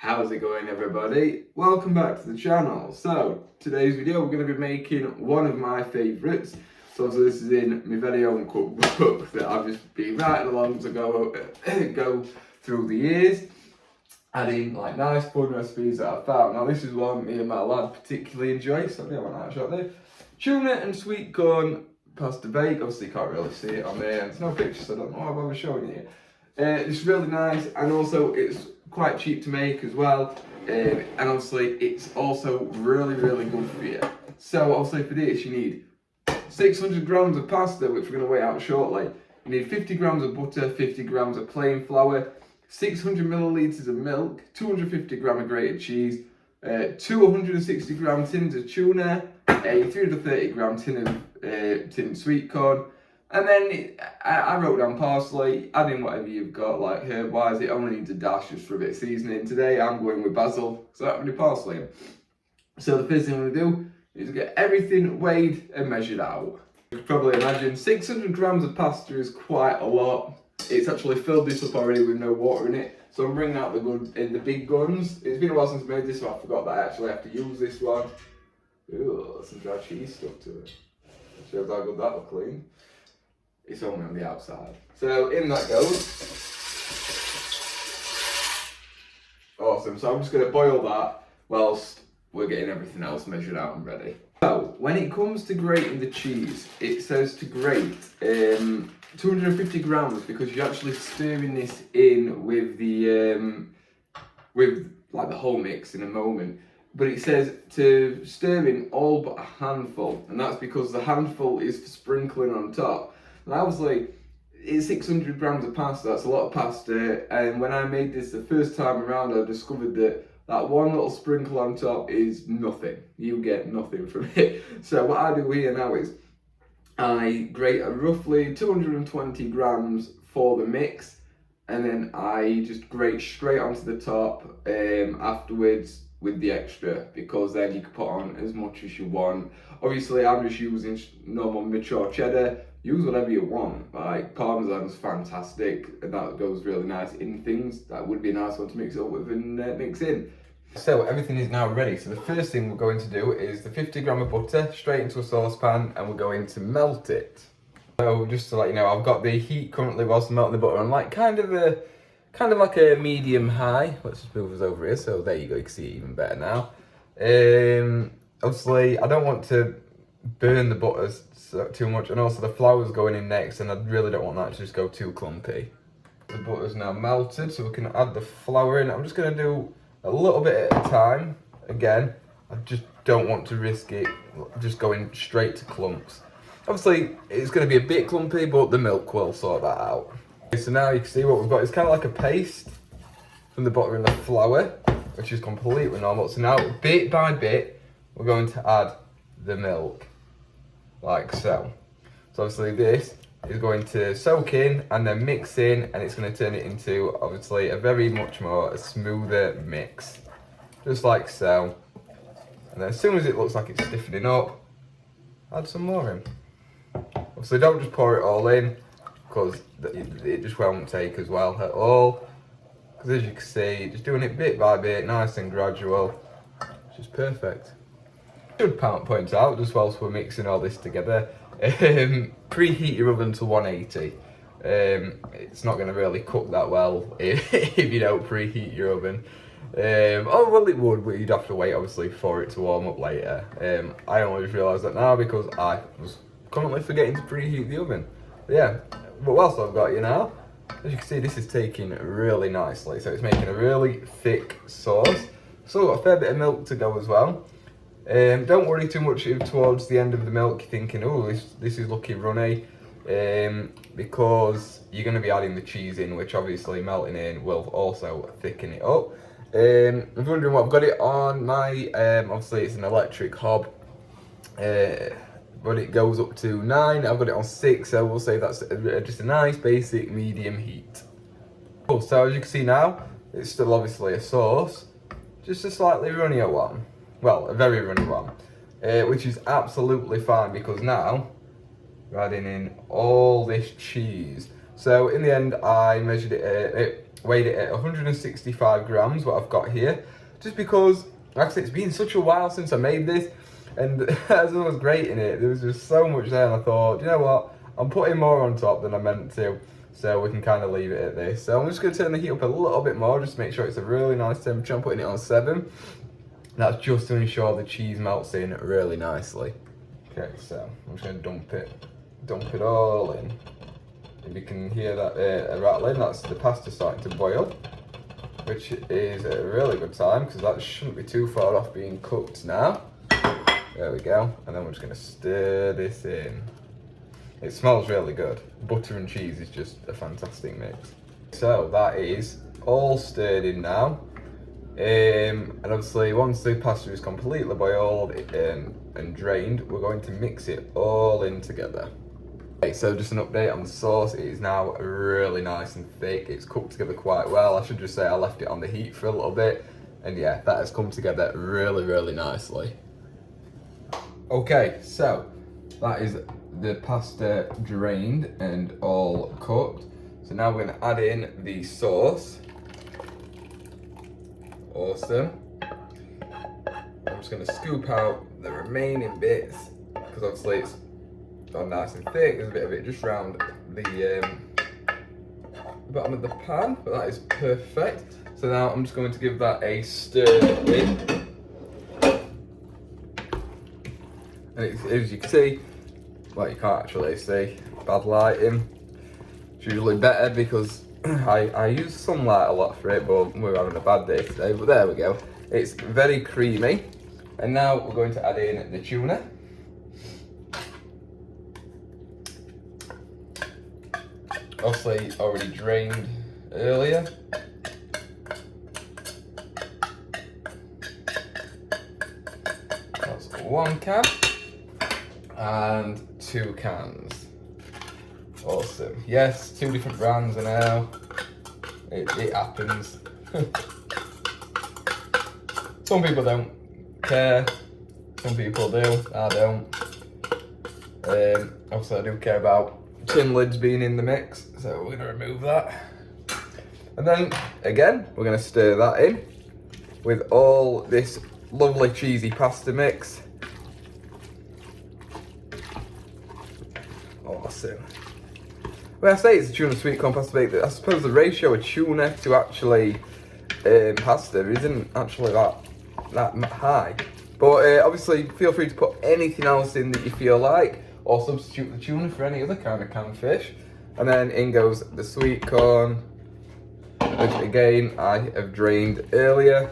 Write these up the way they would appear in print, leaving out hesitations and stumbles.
How's it going, everybody? Welcome back to the channel. So today's video we're going to be making one of my favourites. So obviously this is in my very own cookbook that I've just been writing along to go through the years, adding like nice fun recipes that I've found. Now this is one me and my lad particularly enjoy, so I want that shot there. Tuna and Sweetcorn pasta bake. Obviously you can't really see it on there, there's no pictures, so I don't know why I bother showing you. It's really nice, and also it's quite cheap to make as well, and obviously it's also really good for you. So obviously for this you need 600 grams of pasta, which we're going to weigh out shortly. You need 50 grams of butter, 50 grams of plain flour, 600 millilitres of milk, 250 grams of grated cheese, 260 gram tins of tuna, a 330 gram tin sweet corn, and then I wrote down parsley. Add in whatever you've got, like herb wise. It only needs a dash just for a bit of seasoning. Today I'm going with basil, so that would be parsley. So the first thing I'm going to do is get everything weighed and measured out. You can probably imagine 600 grams of pasta is quite a lot. It's actually filled this up already with no water in it. So I'm bringing out the big guns. It's been a while since I made this, so I forgot that I actually have to use this one. Ooh, some dry cheese stuck to it. Shows how good that will clean. It's only on the outside. So in that goes. Awesome, so I'm just going to boil that whilst we're getting everything else measured out and ready. So when it comes to grating the cheese, it says to grate 250 grams because you're actually stirring this in with the like the whole mix in a moment. But it says to stir in all but a handful, and that's because the handful is for sprinkling on top. And obviously, it's 600 grams of pasta, that's a lot of pasta, and when I made this the first time around, I discovered that one little sprinkle on top is nothing. You get nothing from it. So what I do here now is, I grate roughly 220 grams for the mix, and then I just grate straight onto the top afterwards with the extra, because then you can put on as much as you want. Obviously I'm just using normal mature cheddar. Use whatever you want, like Parmesan's fantastic, and that goes really nice in things. That would be a nice one to mix up with and mix in. So everything is now ready. So the first thing we're going to do is the 50 gram of butter straight into a saucepan, and we're going to melt it. So just to let you know, I've got the heat currently whilst I'm melting the butter on like kind of like a medium high. Let's just move us over here. So there you go, you can see it even better now. Obviously I don't want to burn the butter too much, and also the flour's going in next, and I really don't want that to just go too clumpy. The butter's now melted, so we can add the flour in. I'm just going to do a little bit at a time. Again, I just don't want to risk it just going straight to clumps. Obviously it's going to be a bit clumpy, but the milk will sort that out. Okay, so now you can see what we've got. It's kind of like a paste from the butter and the flour, which is completely normal. So now bit by bit we're going to add the milk, like so. So obviously this is going to soak in and then mix in, and it's going to turn it into obviously a very much more smoother mix, just like so. And then as soon as it looks like it's stiffening up, add some more in. Obviously don't just pour it all in, because it just won't take as well at all. Because as you can see, just doing it bit by bit, nice and gradual, it's just perfect. Should point out, just whilst we're mixing all this together, preheat your oven to 180. It's not going to really cook that well if you don't preheat your oven. Oh well, it would, but you'd have to wait obviously for it to warm up later. I only just realised that now because I was currently forgetting to preheat the oven. But yeah, but whilst I've got you now, as you can see, this is taking really nicely, so it's making a really thick sauce. Still got a fair bit of milk to go as well. Don't worry too much if towards the end of the milk you're thinking, oh, this is looking runny, because you're going to be adding the cheese in, which obviously melting in will also thicken it up. If you're wondering what I've got it on, obviously it's an electric hob, but it goes up to 9. I've got it on 6, so we'll say that's just a nice basic medium heat. Cool, so as you can see now, it's still obviously a sauce, just a slightly runnier one. Well, a very runny one, which is absolutely fine because now we're adding in all this cheese. So in the end, I measured it weighed it at 165 grams, what I've got here, just because, like I said, it's been such a while since I made this, and as I was grating it, there was just so much there, and I thought, you know what, I'm putting more on top than I meant to, so we can kind of leave it at this. So I'm just going to turn the heat up a little bit more, just to make sure it's a really nice temperature. I'm putting it on 7. That's just to ensure the cheese melts in really nicely. Okay, so I'm just going to dump it all in. If you can hear that rattling, that's the pasta starting to boil, which is a really good time because that shouldn't be too far off being cooked now. There we go, and then we're just going to stir this in. It smells really good. Butter and cheese is just a fantastic mix. So that is all stirred in now. And obviously once the pasta is completely boiled and drained, we're going to mix it all in together. Okay, so just an update on the sauce. It is now really nice and thick. It's cooked together quite well. I should just say I left it on the heat for a little bit, and yeah, that has come together really, really nicely. Okay, so that is the pasta drained and all cooked. So now we're going to add in the sauce. Awesome. I'm just going to scoop out the remaining bits because obviously it's gone nice and thick. There's a bit of it just around the bottom of the pan, but that is perfect. So now I'm just going to give that a stir in. And as you can see, well, you can't actually see, bad lighting. It's usually better because I use sunlight a lot for it, but we're having a bad day today. But there we go. It's very creamy. And now we're going to add in the tuna. Obviously already drained earlier. That's 1 can. And 2 cans. Awesome. Yes, 2 different brands are now. It happens. Some people don't care. Some people do. I don't. Obviously, I do care about tin lids being in the mix, so we're going to remove that. And then, again, we're going to stir that in with all this lovely cheesy pasta mix. Awesome. When I say it's a tuna sweetcorn pasta bake, I suppose the ratio of tuna to actually pasta isn't actually that high. But obviously, feel free to put anything else in that you feel like, or substitute the tuna for any other kind of canned fish. And then in goes the sweet corn, which again I have drained earlier.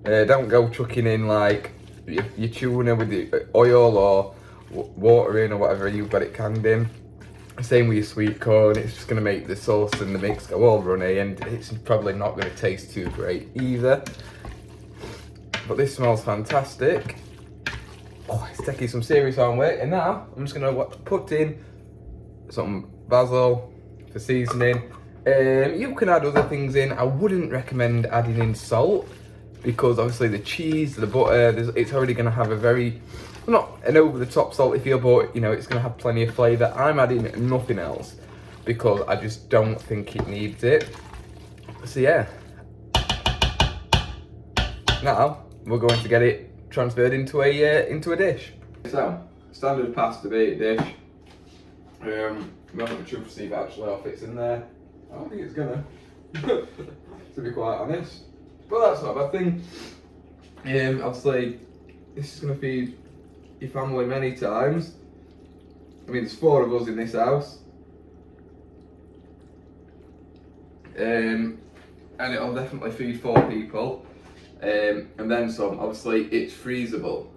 Don't go chucking in like your tuna with the oil or water in or whatever you've got it canned in. Same with your sweet corn, it's just going to make the sauce and the mix go all runny, and it's probably not going to taste too great either. But this smells fantastic. Oh, it's taking some serious on weight. And now I'm just going to put in some basil for seasoning. You can add other things in. I wouldn't recommend adding in salt because obviously the cheese, the butter, it's already going to have a very, not an over-the-top salty feel, but you know, it's going to have plenty of flavour. I'm adding nothing else because I just don't think it needs it. So yeah. Now we're going to get it transferred into a dish. So, standard pasta bake dish. I'm not sure to see if actually all fits in there. I don't think it's gonna, to be quite honest. But that's not a bad thing. Obviously, this is gonna feed your family many times. I mean, there's 4 of us in this house. And it'll definitely feed 4 people. And then some. Obviously, it's freezable.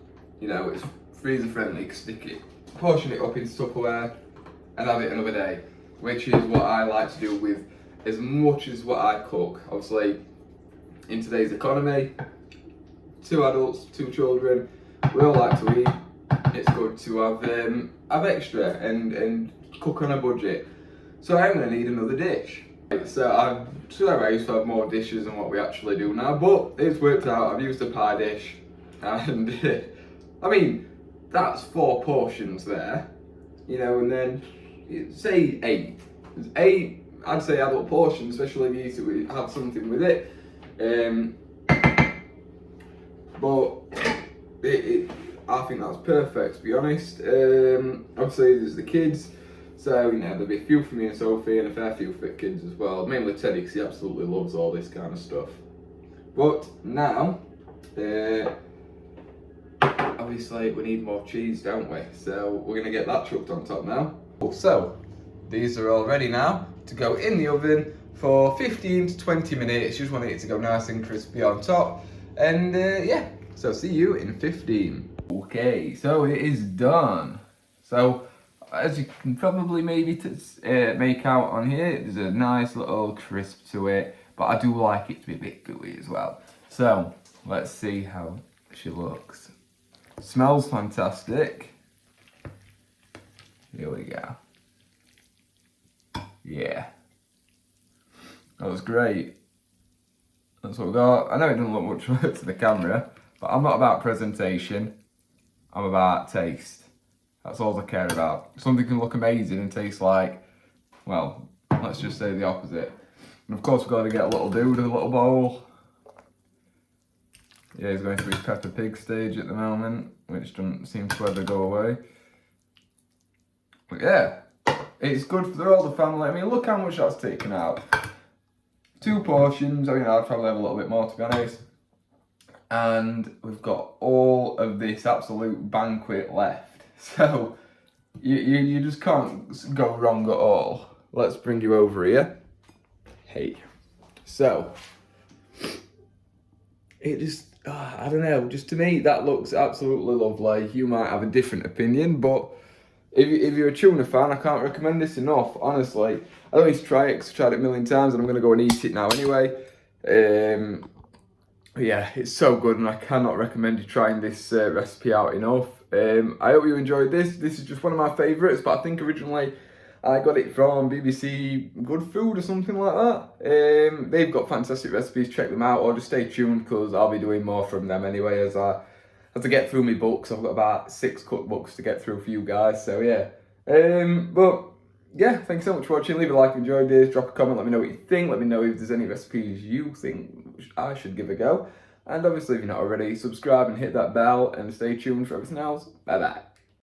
You know, it's freezer friendly. You can stick it, portion it up into Tupperware, and have it another day. Which is what I like to do with as much as what I cook. Obviously, in today's economy, 2 adults, 2 children, we all like to eat. It's good to have extra and cook on a budget. So I'm going to need another dish. So I used to have more dishes than what we actually do now, but it's worked out. I've used a pie dish, and I mean, that's 4 portions there, you know, and then say 8. There's 8 I'd say adult portion, especially if you need to have something with it. But I think that's perfect, to be honest. Obviously, there's the kids, so there'll be a few for me and Sophie, and a fair few for the kids as well. Mainly Teddy, because he absolutely loves all this kind of stuff. But now, obviously, we need more cheese, don't we? So we're gonna get that chucked on top now. So these are all ready now to go in the oven for 15 to 20 minutes. Just want it to go nice and crispy on top. And yeah, so see you in 15. Okay, so it is done. So as you can probably maybe make out on here, there's a nice little crisp to it, but I do like it to be a bit gooey as well. So let's see how she looks. Smells fantastic. Here we go. Yeah. That was great. That's what we got. I know it doesn't look much to the camera, but I'm not about presentation. I'm about taste. That's all I care about. Something can look amazing and taste like, well, let's just say the opposite. And of course we've got to get a little dude in a little bowl. Yeah, he's going through his Peppa Pig stage at the moment, which doesn't seem to ever go away. But yeah, it's good for all the family. I mean, look how much that's taken out. 2 portions, I mean, I'd probably have a little bit more, to be honest. And we've got all of this absolute banquet left. So, you just can't go wrong at all. Let's bring you over here. Hey. So, it just, I don't know, just to me, that looks absolutely lovely. You might have a different opinion, but if you're a tuna fan, I can't recommend this enough, honestly. I don't need to try it because I've tried it a million times and I'm going to go and eat it now anyway. Yeah, it's so good and I cannot recommend you trying this recipe out enough. I hope you enjoyed this. This is just one of my favourites, but I think originally I got it from BBC Good Food or something like that. They've got fantastic recipes, check them out, or just stay tuned because I'll be doing more from them anyway as I get through my books. I've got about 6 cookbooks to get through for you guys, so yeah. But yeah, thanks so much for watching. Leave a like if you enjoyed this, drop a comment, let me know what you think, let me know if there's any recipes you think I should give a go. And obviously if you're not already, subscribe and hit that bell and stay tuned for everything else. Bye bye.